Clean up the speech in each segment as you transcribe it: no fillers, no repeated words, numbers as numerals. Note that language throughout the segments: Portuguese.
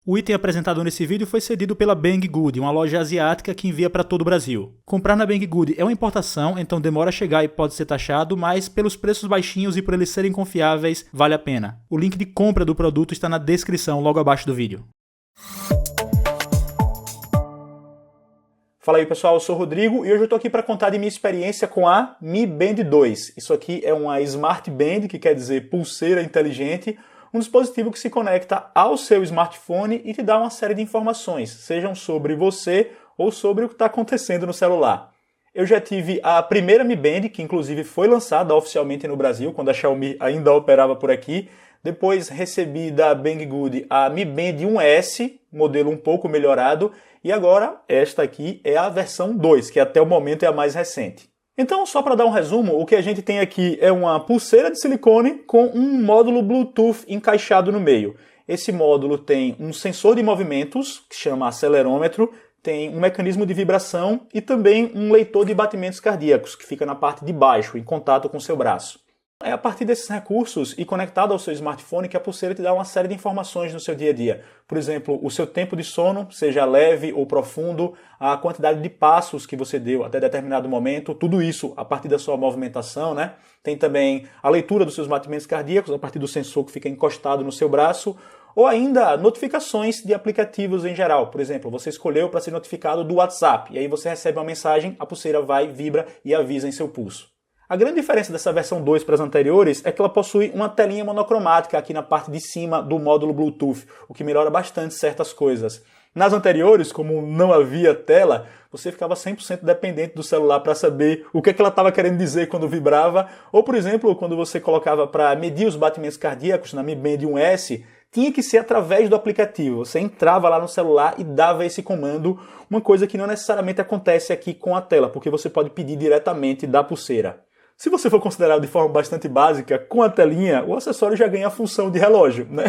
O item apresentado nesse vídeo foi cedido pela Banggood, uma loja asiática que envia para todo o Brasil. Comprar na Banggood é uma importação, então demora a chegar e pode ser taxado, mas pelos preços baixinhos e por eles serem confiáveis, vale a pena. O link de compra do produto está na descrição logo abaixo do vídeo. Fala aí pessoal, eu sou o Rodrigo e hoje eu estou aqui para contar de minha experiência com a Mi Band 2. Isso aqui é uma Smart Band, que quer dizer pulseira inteligente, um dispositivo que se conecta ao seu smartphone e te dá uma série de informações, sejam sobre você ou sobre o que está acontecendo no celular. Eu já tive a primeira Mi Band, que inclusive foi lançada oficialmente no Brasil, quando a Xiaomi ainda operava por aqui. Depois recebi da Banggood a Mi Band 1S, modelo um pouco melhorado, e agora esta aqui é a versão 2, que até o momento é a mais recente. Então, só para dar um resumo, o que a gente tem aqui é uma pulseira de silicone com um módulo Bluetooth encaixado no meio. Esse módulo tem um sensor de movimentos, que chama acelerômetro, tem um mecanismo de vibração e também um leitor de batimentos cardíacos, que fica na parte de baixo, em contato com o seu braço. É a partir desses recursos e conectado ao seu smartphone que a pulseira te dá uma série de informações no seu dia a dia. Por exemplo, o seu tempo de sono, seja leve ou profundo, a quantidade de passos que você deu até determinado momento, tudo isso a partir da sua movimentação, né? Tem também a leitura dos seus batimentos cardíacos a partir do sensor que fica encostado no seu braço, ou ainda notificações de aplicativos em geral. Por exemplo, você escolheu para ser notificado do WhatsApp, e aí você recebe uma mensagem, a pulseira vai, vibra e avisa em seu pulso. A grande diferença dessa versão 2 para as anteriores é que ela possui uma telinha monocromática aqui na parte de cima do módulo Bluetooth, o que melhora bastante certas coisas. Nas anteriores, como não havia tela, você ficava 100% dependente do celular para saber o que ela estava querendo dizer quando vibrava, ou, por exemplo, quando você colocava para medir os batimentos cardíacos na Mi Band 1S, tinha que ser através do aplicativo. Você entrava lá no celular e dava esse comando, uma coisa que não necessariamente acontece aqui com a tela, porque você pode pedir diretamente da pulseira. Se você for considerado de forma bastante básica, com a telinha, o acessório já ganha a função de relógio, né?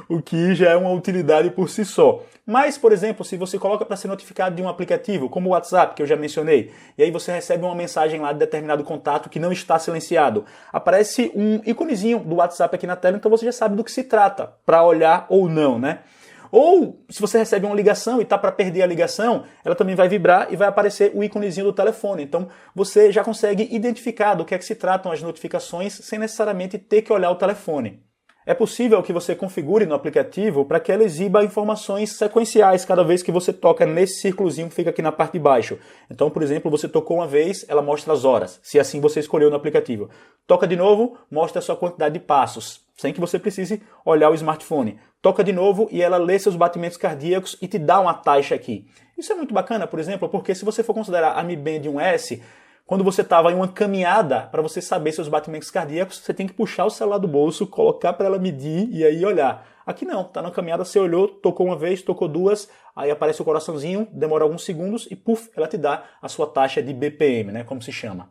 O que já é uma utilidade por si só. Mas, por exemplo, se você coloca para ser notificado de um aplicativo, como o WhatsApp, que eu já mencionei, e aí você recebe uma mensagem lá de determinado contato que não está silenciado, aparece um íconezinho do WhatsApp aqui na tela, então você já sabe do que se trata, para olhar ou não, né? Ou, se você recebe uma ligação e está para perder a ligação, ela também vai vibrar e vai aparecer o íconezinho do telefone. Então, você já consegue identificar do que é que se tratam as notificações sem necessariamente ter que olhar o telefone. É possível que você configure no aplicativo para que ela exiba informações sequenciais cada vez que você toca nesse círculozinho que fica aqui na parte de baixo. Então, por exemplo, você tocou uma vez, ela mostra as horas, se assim você escolheu no aplicativo. Toca de novo, mostra a sua quantidade de passos, sem que você precise olhar o smartphone. Toca de novo e ela lê seus batimentos cardíacos e te dá uma taxa aqui. Isso é muito bacana, por exemplo, porque se você for considerar a Mi Band 1S, quando você estava em uma caminhada, para você saber seus batimentos cardíacos, você tem que puxar o celular do bolso, colocar para ela medir e aí olhar. Aqui não, tá na caminhada, você olhou, tocou uma vez, tocou duas, aí aparece o coraçãozinho, demora alguns segundos e puf, ela te dá a sua taxa de BPM, né, como se chama.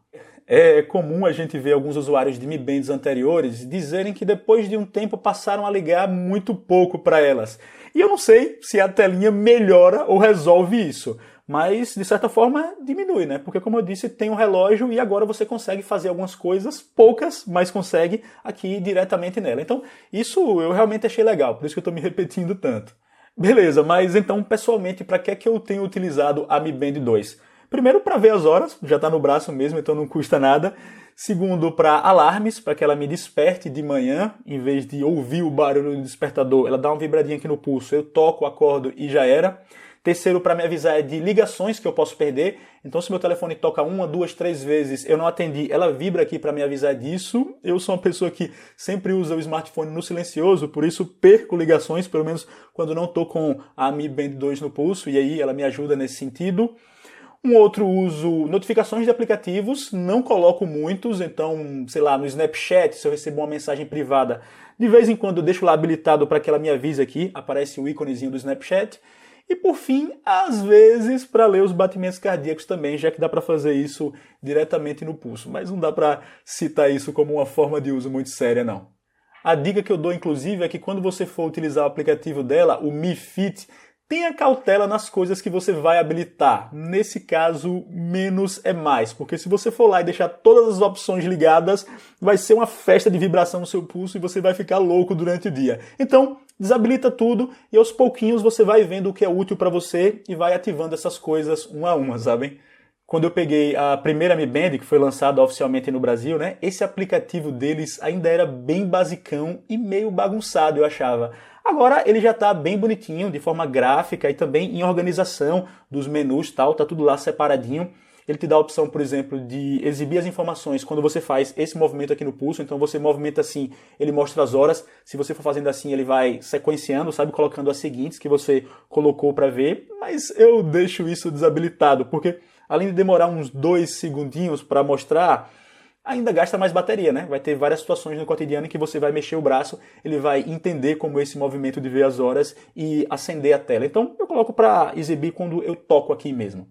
É comum a gente ver alguns usuários de Mi Bands anteriores dizerem que depois de um tempo passaram a ligar muito pouco para elas. E eu não sei se a telinha melhora ou resolve isso. Mas, de certa forma, diminui, né? Porque, como eu disse, tem um relógio e agora você consegue fazer algumas coisas, poucas, mas consegue aqui diretamente nela. Então, isso eu realmente achei legal, por isso que eu estou me repetindo tanto. Beleza, mas então, pessoalmente, para que é que eu tenho utilizado a Mi Band 2? Primeiro, para ver as horas, já está no braço mesmo, então não custa nada. Segundo, para alarmes, para que ela me desperte de manhã, em vez de ouvir o barulho do despertador, ela dá uma vibradinha aqui no pulso, eu toco, acordo e já era. Terceiro, para me avisar de ligações que eu posso perder. Então, se meu telefone toca uma, duas, três vezes, eu não atendi, ela vibra aqui para me avisar disso. Eu sou uma pessoa que sempre usa o smartphone no silencioso, por isso perco ligações, pelo menos quando não estou com a Mi Band 2 no pulso, e aí ela me ajuda nesse sentido. Um outro uso, notificações de aplicativos, não coloco muitos, então, sei lá, no Snapchat, se eu recebo uma mensagem privada, de vez em quando eu deixo lá habilitado para que ela me avise aqui, aparece o íconezinho do Snapchat. E por fim, às vezes, para ler os batimentos cardíacos também, já que dá para fazer isso diretamente no pulso. Mas não dá para citar isso como uma forma de uso muito séria, não. A dica que eu dou, inclusive, é que quando você for utilizar o aplicativo dela, o Mi Fit, tenha cautela nas coisas que você vai habilitar. Nesse caso, menos é mais, porque se você for lá e deixar todas as opções ligadas, vai ser uma festa de vibração no seu pulso e você vai ficar louco durante o dia. Então, desabilita tudo e aos pouquinhos você vai vendo o que é útil para você e vai ativando essas coisas uma a uma, sabem? Quando eu peguei a primeira Mi Band, que foi lançada oficialmente no Brasil, né, esse aplicativo deles ainda era bem basicão e meio bagunçado, eu achava. Agora ele já está bem bonitinho, de forma gráfica e também em organização dos menus e tal, tá tudo lá separadinho. Ele te dá a opção, por exemplo, de exibir as informações quando você faz esse movimento aqui no pulso. Então você movimenta assim, ele mostra as horas. Se você for fazendo assim, ele vai sequenciando, sabe? Colocando as seguintes que você colocou para ver. Mas eu deixo isso desabilitado, porque além de demorar uns 2 segundinhos para mostrar, ainda gasta mais bateria, né? Vai ter várias situações no cotidiano em que você vai mexer o braço, ele vai entender como esse movimento de ver as horas e acender a tela. Então eu coloco para exibir quando eu toco aqui mesmo.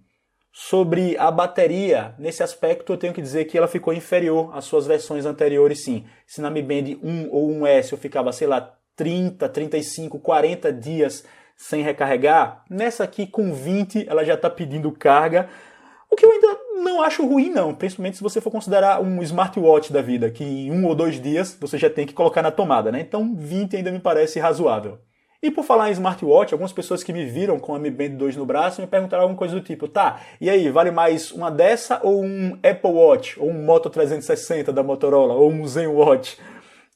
Sobre a bateria, nesse aspecto eu tenho que dizer que ela ficou inferior às suas versões anteriores, sim. Se na Mi Band 1 ou 1S eu ficava, sei lá, 30, 35, 40 dias sem recarregar, nessa aqui com 20 ela já está pedindo carga. O que eu ainda não acho ruim, não, principalmente se você for considerar um smartwatch da vida, que em 1 ou 2 dias você já tem que colocar na tomada, né? Então 20 ainda me parece razoável. E por falar em smartwatch, algumas pessoas que me viram com a Mi Band 2 no braço me perguntaram alguma coisa do tipo, tá, e aí, vale mais uma dessa ou um Apple Watch, ou um Moto 360 da Motorola, ou um ZenWatch?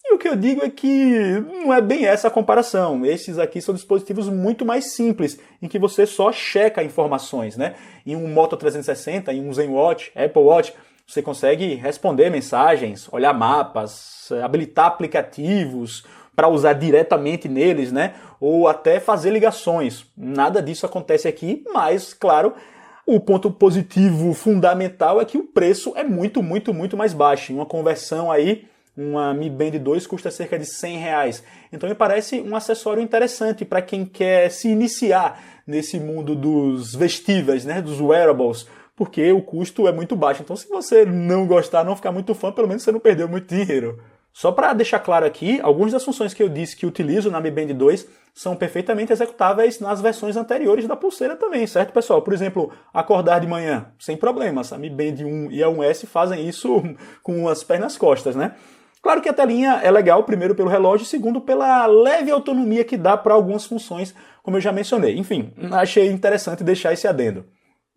E o que eu digo é que não é bem essa a comparação. Esses aqui são dispositivos muito mais simples, em que você só checa informações, né? Em um Moto 360, em um ZenWatch, Apple Watch, você consegue responder mensagens, olhar mapas, habilitar aplicativos para usar diretamente neles, né? Ou até fazer ligações. Nada disso acontece aqui, mas, claro, o ponto positivo fundamental é que o preço é muito, muito, muito mais baixo. Em uma conversão aí, uma Mi Band 2 custa cerca de R$100. Então me parece um acessório interessante para quem quer se iniciar nesse mundo dos vestíveis, né, dos wearables, porque o custo é muito baixo. Então se você não gostar, não ficar muito fã, pelo menos você não perdeu muito dinheiro. Só para deixar claro aqui, algumas das funções que eu disse que utilizo na Mi Band 2 são perfeitamente executáveis nas versões anteriores da pulseira também, certo, pessoal? Por exemplo, acordar de manhã, sem problemas. A Mi Band 1 e a 1S fazem isso com as pernas costas, né? Claro que a telinha é legal, primeiro pelo relógio, segundo pela leve autonomia que dá para algumas funções, como eu já mencionei. Enfim, achei interessante deixar esse adendo.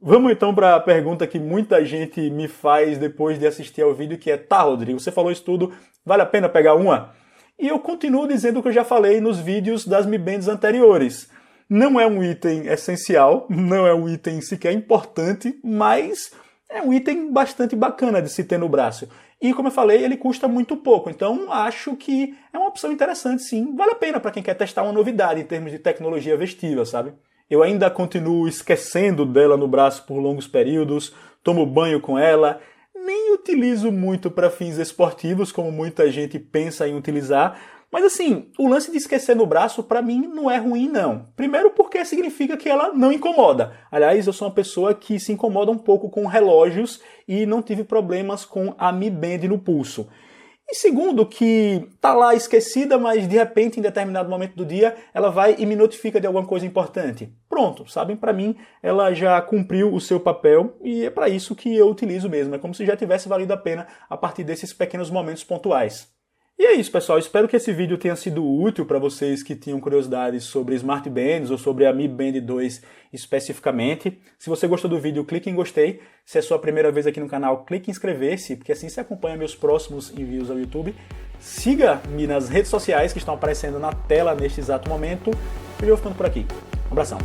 Vamos então para a pergunta que muita gente me faz depois de assistir ao vídeo, que é, tá, Rodrigo, você falou isso tudo, vale a pena pegar uma? E eu continuo dizendo o que eu já falei nos vídeos das Mi Bands anteriores. Não é um item essencial, não é um item sequer importante, mas é um item bastante bacana de se ter no braço. E como eu falei, ele custa muito pouco, então acho que é uma opção interessante sim. Vale a pena para quem quer testar uma novidade em termos de tecnologia vestível, sabe? Eu ainda continuo esquecendo dela no braço por longos períodos, tomo banho com ela, nem utilizo muito para fins esportivos, como muita gente pensa em utilizar. Mas assim, o lance de esquecer no braço, para mim, não é ruim, não. Primeiro porque significa que ela não incomoda. Aliás, eu sou uma pessoa que se incomoda um pouco com relógios e não tive problemas com a Mi Band no pulso. E segundo, que tá lá esquecida, mas de repente, em determinado momento do dia, ela vai e me notifica de alguma coisa importante. Pronto, sabem? Para mim, ela já cumpriu o seu papel e é para isso que eu utilizo mesmo. É como se já tivesse valido a pena a partir desses pequenos momentos pontuais. E é isso, pessoal. Espero que esse vídeo tenha sido útil para vocês que tinham curiosidades sobre Smart Bands ou sobre a Mi Band 2 especificamente. Se você gostou do vídeo, clique em gostei. Se é sua primeira vez aqui no canal, clique em inscrever-se, porque assim você acompanha meus próximos envios ao YouTube. Siga-me nas redes sociais que estão aparecendo na tela neste exato momento. E eu vou ficando por aqui. Um abração.